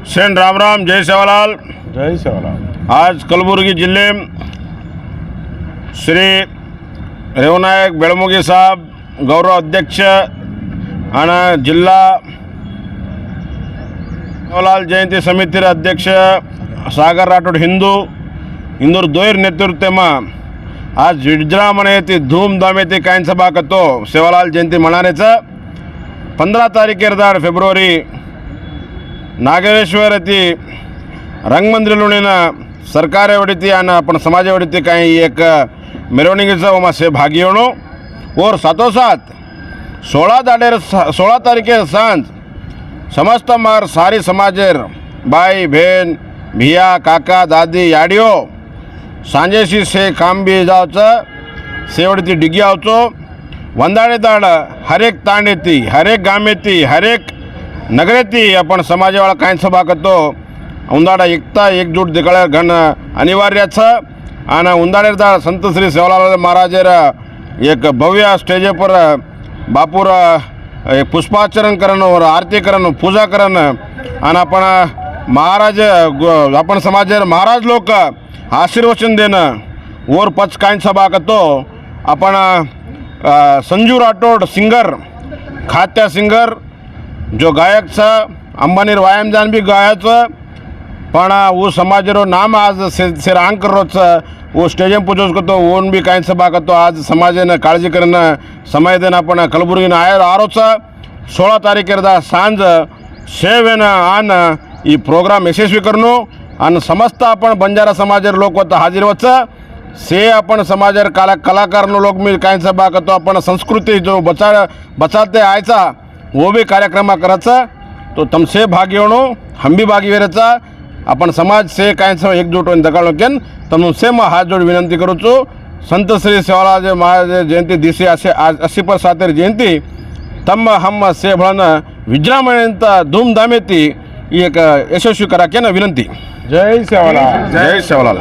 सेन राम राम जय सेवालाल। जय सेवालाल। आज कलबुर्गी जिल्हे श्री रेवनायक बेळमुगे साहब गौरव अध्यक्ष आणि जिल्हा सेवालाल जयंती समिती अध्यक्ष सागर राठोड हिंदूर दोयर नेतृत्व में आज विजृंभणे ती धूमधाम येते कायन सभा करतो सेवालाल जयंती मनारेचं 15 तारीखेर फेब्रुवारी नागेश्वर ती रंगमंदिरलोणीना सरकार वडीती आणि आपण समाज वडीती काही एक मिरवणुकीचा वमा से भागी होणो और साथोसाथ 16 तारीखेर सांज समस्त मार सारी समाजेर भाई बहन भिया काका दादी याडियो सांजेशी से काम बी जावचं सेवडती डिगी आवचो वंदाडे दाड हरेक तांड येती हरेक गाम येती हरेक नगर येती आपण समाजवाळा काय सभा करतो उंदाडा एकता एकजूट दिकळ घन अनिवार्यच आणि उंदाडे दाड संत श्री सेवालाल महाराजर एक भव्य स्टेज पर बापूर पुष्पाचरण करण और आरती करण पूजा करण आणि आपण महाराज आपण समाजर महाराज लोक आशीर्वचन देणं और पच काय सभा करतो आपण संजू राठोड सिंगर खात्या सिंगर जो गायक छ अंबानीर वायाम जान भी गायच पण वो समाजरो नाम आज से रांग करोच वो स्टेज में पूजोस करतो ओन भी काय सभा करतो आज समाजेने काळजी करणं समय देणं आपण कलबुर्गीनं आरोच 16 तारीखेर सांज 6 आन ई प्रोग्राम यशस्वी करणो आणि समस्त आपण बंजारा समाजर लोक होता हाजीर वच से आपण समाजर कलाकार लोक मी काय सभा करतो आपण संस्कृती जो बचाते आयचा वो भी कार्यक्रम करायचा तो तमसे भागी होणो हम भी भागी वेरायचा आपण समाज से काय एकजूट होऊन दगाळो केन तम से मैं हाथ जोड़ विनंती करूचो संत श्री सेवालाल महाराज जयंती दिवशी अशी पर सातेर जयंती तम हम से भळन विजृंभणेंत धूमधाम येती एक यशस्वी करा केन विनंती। जय सेवालाल। जय सेवालाल।